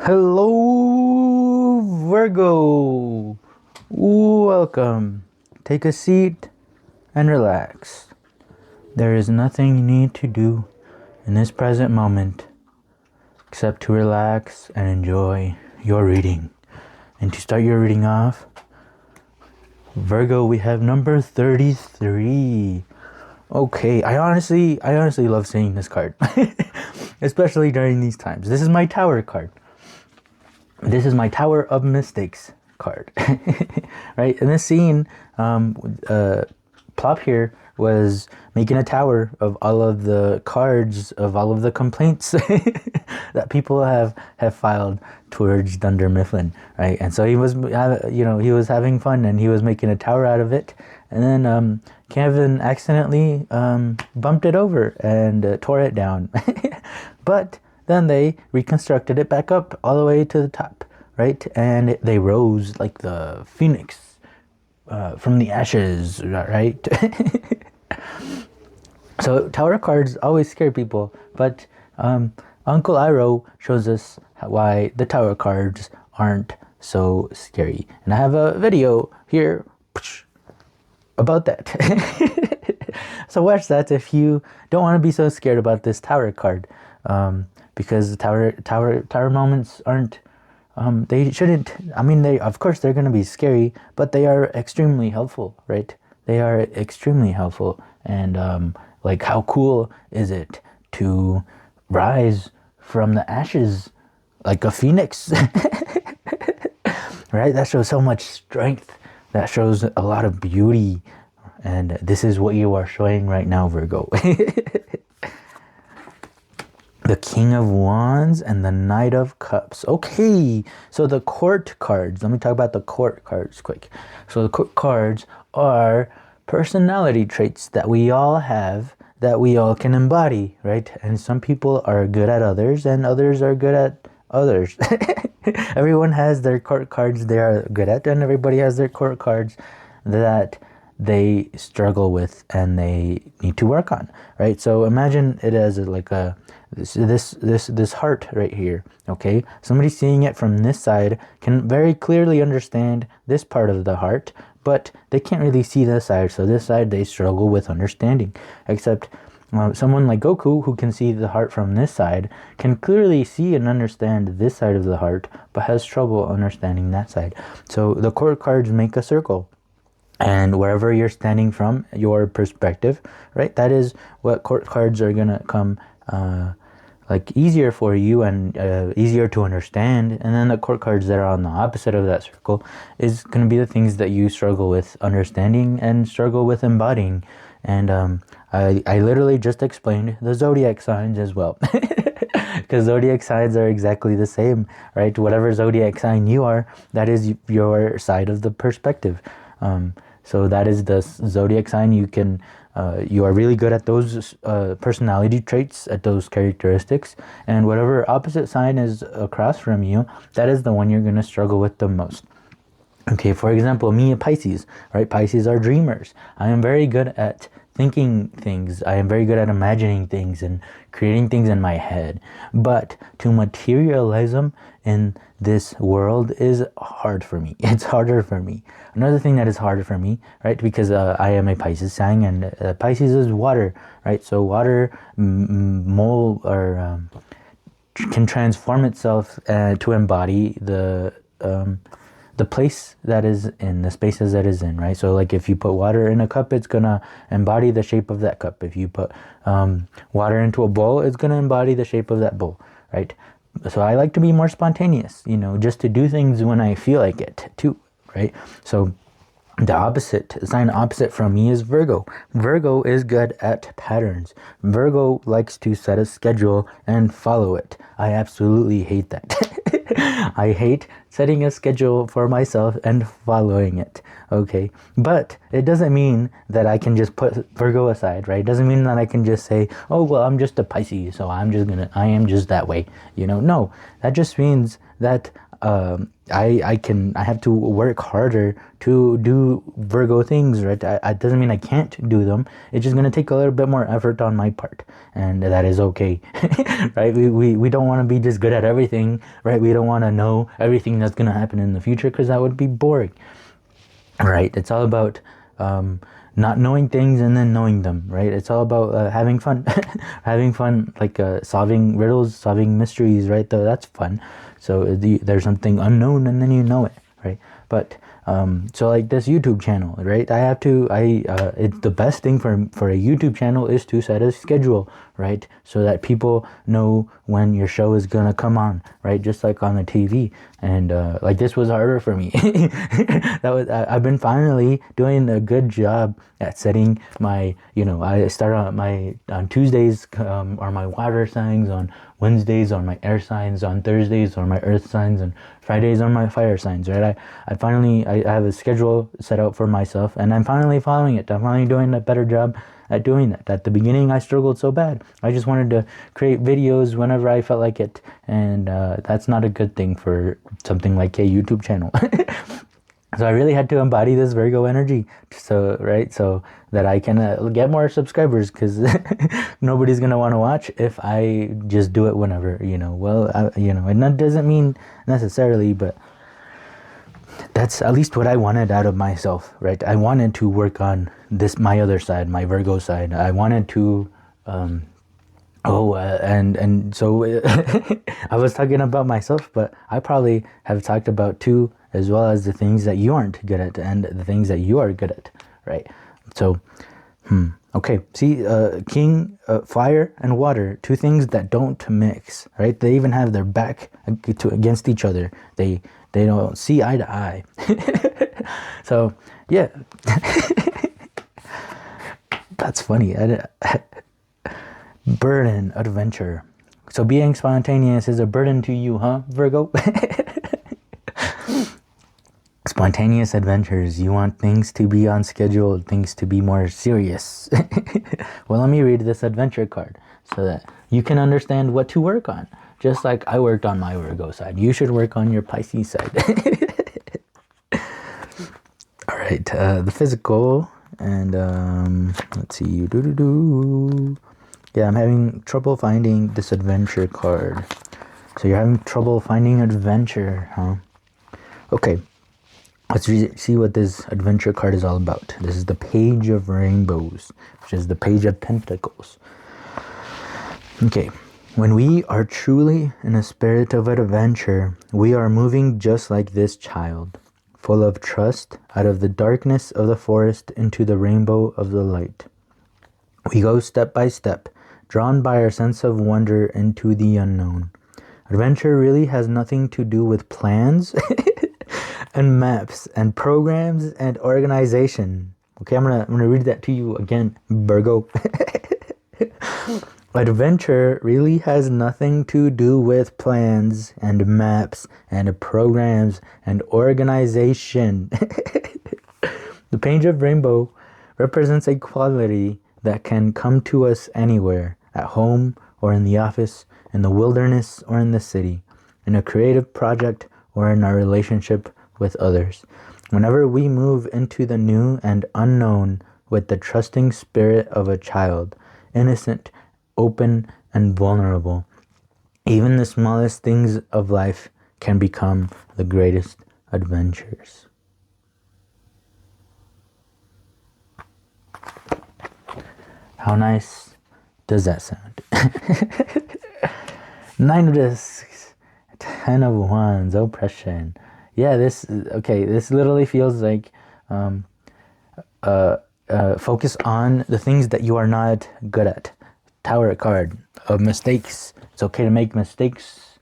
Hello, Virgo. Welcome. Take a seat and relax. There is nothing you need to do in this present moment except to relax and enjoy your reading. And to start your reading off, Virgo, we have number 33. Okay, I honestly love seeing this card, especially during these times. This is my Tower card. This is my Tower of Mistakes card, right? In this scene, Plop here was making a tower of all of the cards of all of the complaints that people have filed towards Dunder Mifflin, right? And so he was, he was having fun and he was making a tower out of it. And then Kevin accidentally bumped it over and tore it down. But then they reconstructed it back up all the way to the top, right? And they rose like the phoenix from the ashes, right? So tower cards always scare people, but Uncle Iroh shows us why the tower cards aren't so scary. And I have a video here about that. So watch that if you don't want to be so scared about this tower card. Because tower moments aren't, they shouldn't, of course they're going to be scary, but they are extremely helpful, right? They are extremely helpful. And like, how cool is it to rise from the ashes like a phoenix? Right? That shows so much strength. That shows a lot of beauty. And this is what you are showing right now, Virgo. The King of Wands and the Knight of Cups. Okay, so the court cards. Let me talk about the court cards quick. So the court cards are personality traits that we all have, that we all can embody, right? And some people are good at others and others are good at others. Everyone has their court cards they are good at, and everybody has their court cards that they struggle with and they need to work on, right? So imagine it as like a this heart right here. Okay, somebody seeing it from this side can very clearly understand this part of the heart, but they can't really see this side. So this side they struggle with understanding. Except someone like Goku, who can see the heart from this side, can clearly see and understand this side of the heart, but has trouble understanding that side. So the court cards make a circle. And wherever you're standing from, your perspective, right? That is what court cards are going to come like easier for you and easier to understand. And then the court cards that are on the opposite of that circle is going to be the things that you struggle with understanding and struggle with embodying. And I literally just explained the zodiac signs as well. Because zodiac signs are exactly the same, right? Whatever zodiac sign you are, that is your side of the perspective. So that is the zodiac sign. You are really good at those personality traits, at those characteristics. And whatever opposite sign is across from you, that is the one you're going to struggle with the most. Okay, for example, me, a Pisces, right? Pisces are dreamers. I am very good at thinking things. I am very good at imagining things and creating things in my head. But to materialize them in this world is hard for me. It's harder for me. Another thing that is harder for me, right? Because I am a Pisces sign, and Pisces is water, right? So water can transform itself to embody the place that is in, the spaces that is in, right? So like if you put water in a cup, it's gonna embody the shape of that cup. If you put water into a bowl, it's gonna embody the shape of that bowl, right? So I like to be more spontaneous, just to do things when I feel like it too, right? So the sign opposite from me is Virgo. Virgo is good at patterns. Virgo likes to set a schedule and follow it. I absolutely hate that. I hate setting a schedule for myself and following it, okay? But it doesn't mean that I can just put Virgo aside, right? It doesn't mean that I can just say, oh, well, I'm just a Pisces, so I am just that way, No, that just means that I have to work harder to do Virgo things, right? It doesn't mean I can't do them. It's just gonna take a little bit more effort on my part, and that is okay, right? We don't want to be just good at everything, right? We don't want to know everything that's gonna happen in the future, because that would be boring, right? It's all about not knowing things and then knowing them, right? It's all about having fun, having fun, like solving riddles, solving mysteries, right? That's fun. So there's something unknown and then you know it, right? But so like this YouTube channel, right? It's the best thing for a YouTube channel is to set a schedule, right? So that people know when your show is gonna come on, right? Just like on the TV. And like this was harder for me. I've been finally doing a good job at setting my, I start on Tuesdays are my water signs, on Wednesdays are my air signs, on Thursdays are my earth signs, and Fridays are my fire signs, right? I have a schedule set out for myself, and I'm finally following it. I'm finally doing a better job at doing that. At the beginning, I struggled so bad. I just wanted to create videos whenever I felt like it, and that's not a good thing for something like a YouTube channel. So I really had to embody this Virgo energy, so that I can get more subscribers, because nobody's gonna want to watch if I just do it whenever, and that doesn't mean necessarily, but that's at least what I wanted out of myself, right? I wanted to work on this, my other side, my Virgo side. I wanted to, and so I was talking about myself, but I probably have talked about too, as well as the things that you aren't good at and the things that you are good at, right? So, okay. See, King, fire and water, two things that don't mix, right? They even have their back against each other. They don't see eye to eye. So, yeah. That's funny. Burden, adventure. So being spontaneous is a burden to you, huh, Virgo? Spontaneous adventures. You want things to be on schedule, things to be more serious. Well, let me read this adventure card so that you can understand what to work on. Just like I worked on my Virgo side, you should work on your Pisces side. All right, the physical, and let's see. Yeah, I'm having trouble finding this adventure card. So you're having trouble finding adventure, huh? Okay. Let's see what this adventure card is all about. This is the Page of Rainbows, which is the Page of Pentacles. Okay. When we are truly in a spirit of adventure, we are moving just like this child, full of trust, out of the darkness of the forest into the rainbow of the light. We go step by step, drawn by our sense of wonder into the unknown. Adventure really has nothing to do with plans and maps and programs and organization. Okay, I'm gonna read that to you again, Virgo. Adventure really has nothing to do with plans and maps and programs and organization. The Page of Rainbow represents a quality that can come to us anywhere, at home or in the office, in the wilderness or in the city, in a creative project or in our relationship with others. Whenever we move into the new and unknown with the trusting spirit of a child, innocent, open, and vulnerable, even the smallest things of life can become the greatest adventures. How nice does that sound? 9 of Discs, 10 of Wands, oppression. Yeah, this literally feels like focus on the things that you are not good at. Tower card of mistakes. It's okay to make mistakes,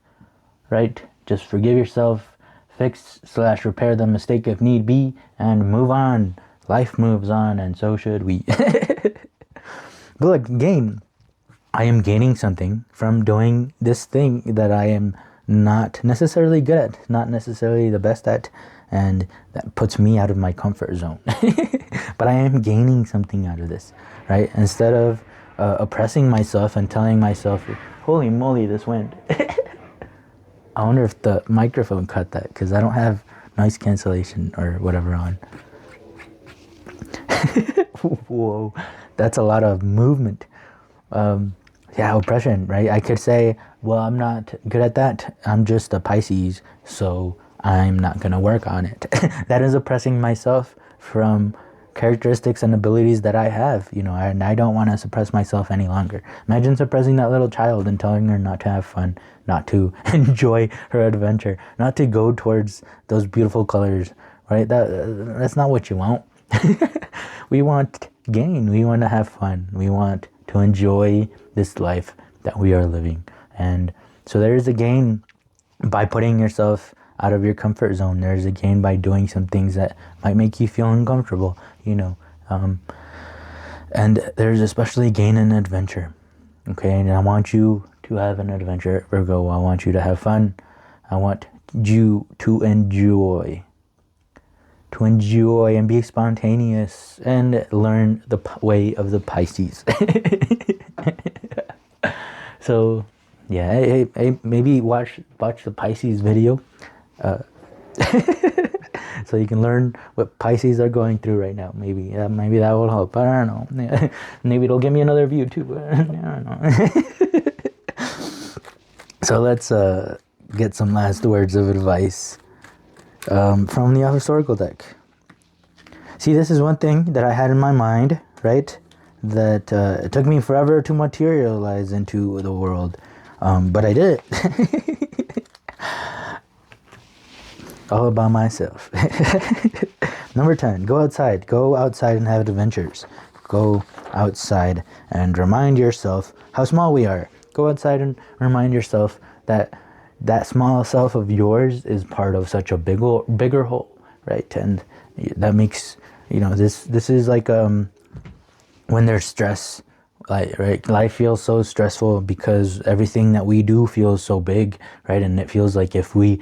right? Just forgive yourself, fix/repair the mistake if need be, and move on. Life moves on, and so should we. But look, I am gaining something from doing this thing that I am not necessarily good at, not necessarily the best at, and that puts me out of my comfort zone. But I am gaining something out of this, right? Instead of oppressing myself and telling myself, holy moly, this wind. I wonder if the microphone cut that, because I don't have noise cancellation or whatever on. Whoa, that's a lot of movement. Yeah, oppression, right? I could say, well, I'm not good at that. I'm just a Pisces, so I'm not going to work on it. That is oppressing myself from characteristics and abilities that I have, you know, and I don't want to suppress myself any longer. Imagine suppressing that little child and telling her not to have fun, not to enjoy her adventure, not to go towards those beautiful colors, right? That's not what you want. We want gain. We want to have fun. We want to enjoy this life that we are living. And so there is a gain by putting yourself out of your comfort zone. There's a gain by doing some things that might make you feel uncomfortable, you know. And there's especially gain in adventure. Okay, and I want you to have an adventure, Virgo. I want you to have fun. I want you to enjoy and be spontaneous and learn the way of the Pisces. So yeah, hey, maybe watch the Pisces video, so you can learn what Pisces are going through right now. Maybe that will help. I don't know. Maybe it'll give me another view too. I don't know. So let's get some last words of advice from the historical deck. See, this is one thing that I had in my mind, right? That it took me forever to materialize into the world. But I did it. All by myself. Number 10, go outside. Go outside and have adventures. Go outside and remind yourself how small we are. Go outside and remind yourself that that small self of yours is part of such a bigger whole, right? And that makes, you know, this is like when there's stress, like, right, life feels so stressful because everything that we do feels so big, right? And it feels like if we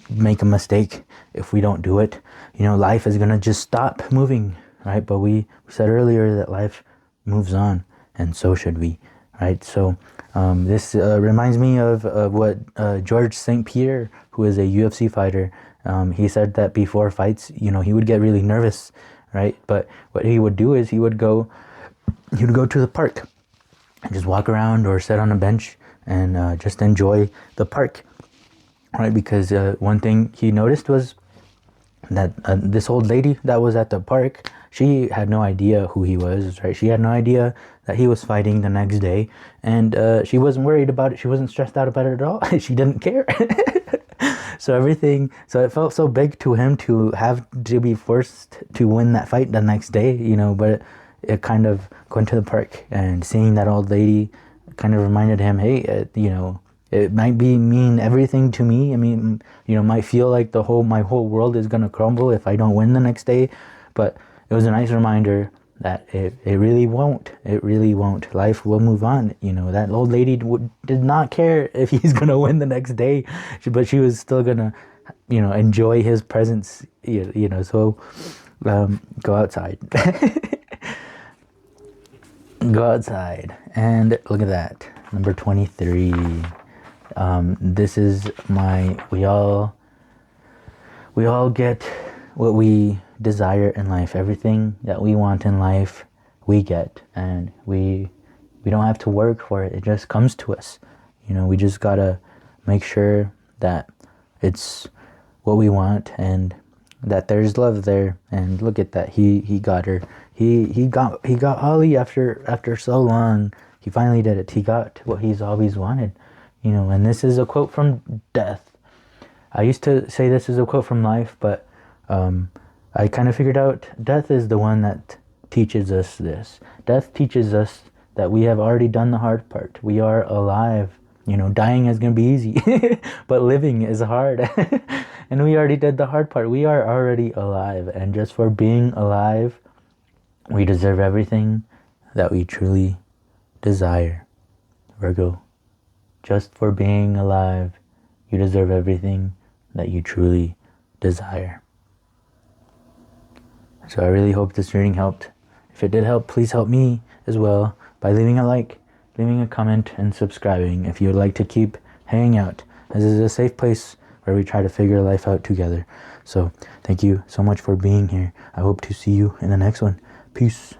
make a mistake, if we don't do it, you know, life is gonna just stop moving, right? But we said earlier that life moves on, and so should we, right? So this reminds me of what George St. Pierre, who is a UFC fighter, he said that before fights, you know, he would get really nervous, right? But what he would do is he would go to the park and just walk around or sit on a bench and just enjoy the park, right? Because one thing he noticed was that this old lady that was at the park, she had no idea who he was, right? She had no idea that he was fighting the next day, and she wasn't worried about it. She wasn't stressed out about it at all. She didn't care. So it felt so big to him to have to be forced to win that fight the next day, you know, but it kind of going to the park and seeing that old lady kind of reminded him, hey, you know, it might mean everything to me. I mean, you know, might feel like my whole world is going to crumble if I don't win the next day, but it was a nice reminder that it really won't. It really won't. Life will move on. You know, that old lady did not care if he's going to win the next day, but she was still going to, you know, enjoy his presence, you know, so go outside. Go outside and look at that. Number 23. This is we all get what we desire in life. Everything that we want in life, we get, and we don't have to work for it. It just comes to us. You know, we just gotta make sure that it's what we want and that there's love there. And look at that. He got her. He got Ollie after so long. He finally did it. He got what he's always wanted. You know, and this is a quote from Death. I used to say this is a quote from life, but I kind of figured out Death is the one that teaches us this. Death teaches us that we have already done the hard part. We are alive. You know, dying is going to be easy, but living is hard. And we already did the hard part. We are already alive. And just for being alive, we deserve everything that we truly desire. Virgo, just for being alive, you deserve everything that you truly desire. So I really hope this reading helped. If it did help, please help me as well by leaving a like, leaving a comment, and subscribing if you would like to keep hanging out This is a safe place where we try to figure life out together. So thank you so much for being here. I hope to see you in the next one. Peace.